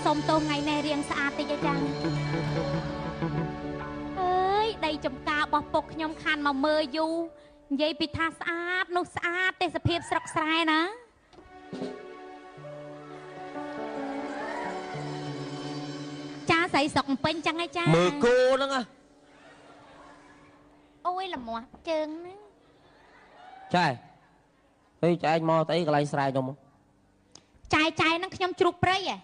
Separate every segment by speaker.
Speaker 1: សុំតោថ្ងៃនេះរៀងស្អាតតិចឯចាអើយដីចំការរបស់ពុកខ្ញុំខានមកមើលយូរនិយាយពីថាស្អាតនោះស្អាតទេសភាពស្រុកស្រែណាចាស្រីស្រុកពេញចឹងឯចា
Speaker 2: មើលគោហ្នឹង
Speaker 1: អូយល្មាស់ជើងហ្នឹង
Speaker 2: ចាហេចែកមកទៅអីកន្លែងស្រែខ្ញុំ
Speaker 1: ចាយហ្នឹងខ្ញុំជ្រូកព្រៃហ៎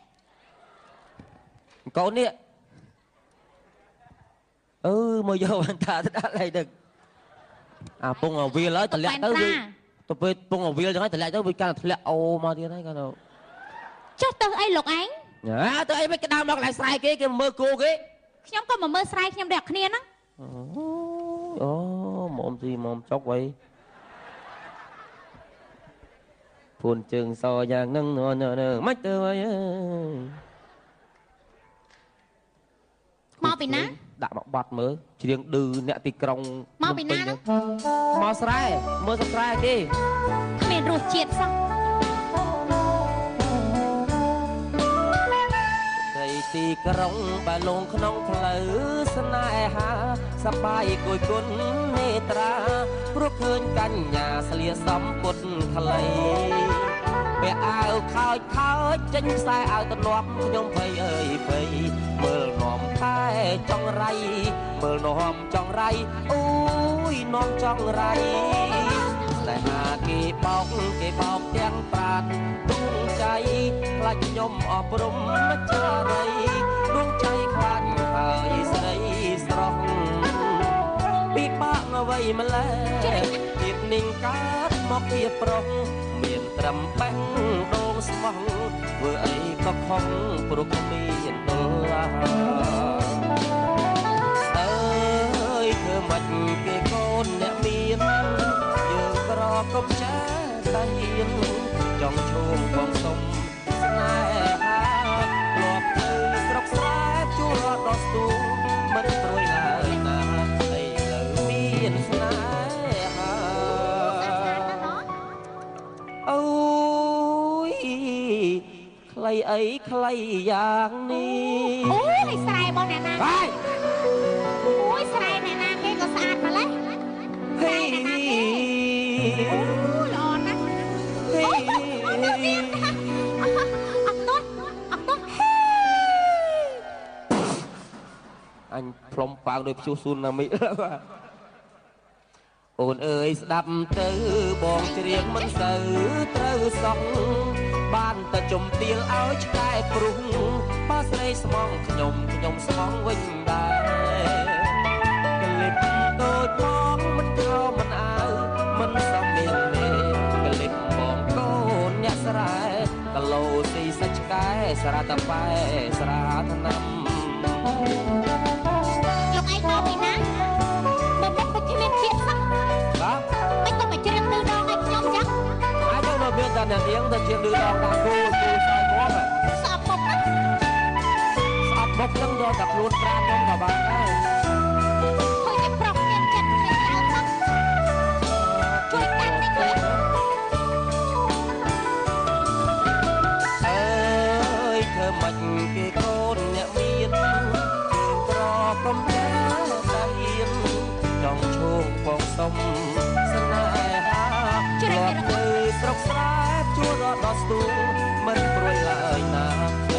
Speaker 2: កូននេះមកយកបានថាទៅដាក់ឡៃទឹកអាពងអាវាលហើយតម្លាក់ទៅវាទៅពេលពងអាវាលចឹងហើយតម្លាក់ទៅវាកាន់ធ្លាក់អូមកទៀតហើយគាត់
Speaker 1: ចុះទៅអីលោកឯង
Speaker 2: ទៅអីមិនក្តៅមកកន្លែងស្រែគេមើលគោគេ
Speaker 1: ខ្ញុំក៏មកមើលស្រែខ្ញុំដូចគ្នាហ្នឹង
Speaker 2: អូមុំទីមុំចុកអីភូនជើងសយ៉ាងហ្នឹងមិនទៅអី
Speaker 1: មកពីណា
Speaker 2: ដាក់មកបាត់មើលច្រៀងឌឺអ្នកទីក្រុង
Speaker 1: មកពីណាហ្នឹង
Speaker 2: មកស្រែមើលស្រែគេ
Speaker 1: គ្មានរសជាតិសោះ
Speaker 2: ទីក្រុងបាឡងក្នុងផ្លូវស្នេហាសបាយគួយគុណនេត្រាព្រោះឃើញកញ្ញាស្លៀកសំពត់ខ្លីពាក់អាវខោចចេញខ្សែអាវទំនាប់ខ្ញុំភ័យអើយភ័យមើលនាំតែចង់រៃមើលនាំចង់រៃអូយនាំចង់រៃស្នេហាគេបោកទាំងប្រាណដួងใจខ្លាចខ្ញុំអប់រំចារីដួងใจខ្លាចហើយស្រីស្រស់ពីបាក់អ្វីម្ល៉េះទៀតនឹងកើតមកជាប្រុសមានត្រឹមបេះដូងស្មោះធ្វើអីក៏ខំព្រោះគ្មានទលាអើយធ្វើមិនគេកូនអ្នកមានយើងក្រកុំចាតែហ៊ានចង់ឈោងបងសុំស្នេហាធ្លាប់ទៅស្រុកស្រែជួលដល់ស្ទូមិនព្រួយឡើយណាឥឡូវមានស្នេហាអូយខ្លីអីខ្លីយ៉ាងនេះ
Speaker 1: អូយស្រែបងអ្នកណាអូយស្រែអ្នកណាគេក៏ស្អាតម្ល៉េះ
Speaker 2: ហេ
Speaker 1: អូល្អណាស់
Speaker 2: អញផ្លុំប៉ាងដោយព្យុះស៊ូណាមីអូនអើយស្ដាប់ទៅបងច្រៀងមិនសូវត្រូវសោះបានតែជំទាលឲ្យឆ្កែព្រុសបើស្រីស្មងខ្ញុំស្មងវិញដែរកលិបដូចបងមិនក្រមិនអើមិនសមមានទេកលិបបងកូនអ្នកស្រែកឡូស៊ីសាច់ឆ្កែស្រាតប៉ែស្រាថ្នាំ
Speaker 1: លោកឯងមកពីណាបើពុកទៅគ្មានពាក្យសោះ
Speaker 2: បាទ
Speaker 1: មិនក៏មកច្រៀងឌឺដងឲ្យខ្ញុំចឹង
Speaker 2: អាចទៅមានតែអ្នករៀងតែច្រៀងឌឺដងដាក់គូសើយងាប់
Speaker 1: ស្អប់ពុកណា
Speaker 2: ស្អប់ពុកចឹងយកតែខ្លួនប្រាំខ្ញុំក៏បានដែរ
Speaker 1: ឃើញតែប្រុសមានចិត្តមានក្រៅផងជួយកាន់នេះជួយ
Speaker 2: អើយធ្វើមិនគេកូនអ្នកមានក្រកុំតែតែហ៊ានចង់ឈោងបងសុំស្នេហាជ្រត់ទៅស្រុកស្រែជួលដល់ស្ទូមិនព្រួយឡើយណា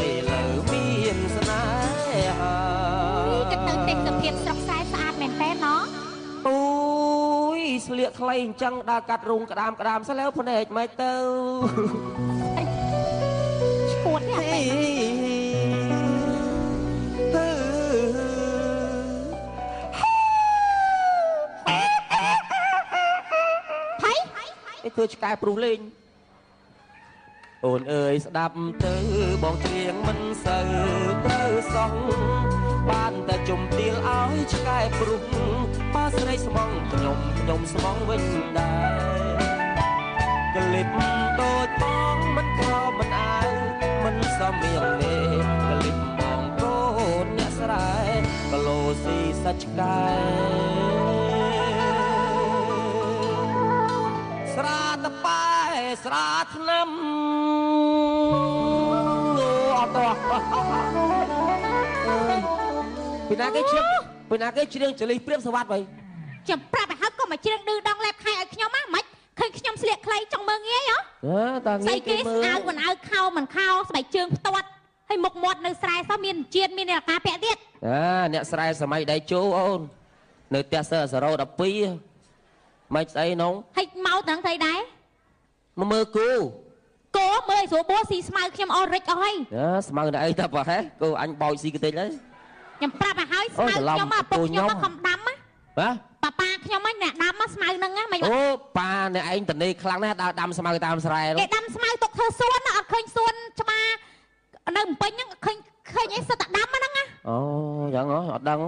Speaker 2: ឥឡូវមានស្នេហា
Speaker 1: គិតទៅទេសភាពស្រុកស្រែស្អាតមែនតើណោះ
Speaker 2: អូយស្លៀកខ្លីអញ្ចឹងដើរកាត់រូងក្តាមស្លែវភ្នែកមិនទៅ
Speaker 1: ឈួតទេអាពេល
Speaker 2: ធ្វើឆ្កែព្រុសលេងអូនអើយស្ដាប់ទៅបងច្រៀងមិនសូវត្រូវសោះបានតែជំទាលឲ្យឆ្កែព្រុសបើស្រីស្មងខ្ញុំស្មងវិញដែរកលិបដូចបងមិនខំមិនអើមិនសមមានទេកលិបបងកូនអ្នកស្រែកឡូស៊ីសាច់ឆ្កែស្រាតប៉ែស្រាថ្នាំអូអត់ ពីណាគេជ្រៀងពីណាគេជ្រៀងចលីព្រៀបសវត្តវិញ
Speaker 1: ចាំប្រាប់ឲ្យហើយក៏មកជ្រៀងឌឺដងលែបខែឲ្យខ្ញុំហ្មងមិនឃើញខ្ញុំស្លៀកខ្លីចង់មើងងាយហ៎
Speaker 2: តាងាយគេមើល
Speaker 1: ស្អៅមិនអើខោមិនខោស្បែកជើងផ្ទាត់ហើយមុខមាត់នៅស្រែសោះមានជាតិមានរាកាពាក់ទៀត
Speaker 2: អ្នកស្រែសម័យដៃជោអូននៅផ្ទះសើ012មិនស្អីនង
Speaker 1: ហើយមកទាំងថៃដែរ
Speaker 2: មកមើលគូ
Speaker 1: គោមើលស្រួលបួស៊ីស្មៅខ្ញុំអស់រិចអស់ហើយ
Speaker 2: ស្មៅតែអីតែប្រហែលគូអញបោចស៊ីបន្តិចហើយ
Speaker 1: ខ្ញុំប្រាប់ឲ្យហើយស្មៅខ្ញុំមកពុកខ្ញុំមកខំដាំណា
Speaker 2: បាទ
Speaker 1: ប៉ាខ្ញុំហ្នឹងអ្នកដាំមកស្មៅហ្នឹងណាមិន
Speaker 2: អូប៉ាអ្នកឯងតនេខ្លាំងណាស់ដើរដាំស្មៅតាមស្រែ
Speaker 1: គេដាំស្មៅទុកធ្វើសួនអត់ឃើញសួនច្បារនៅពេញហ្នឹងឃើញអីសិតតែដាំហ្នឹងណា
Speaker 2: អូយ៉ាងហ៎អត់ដឹង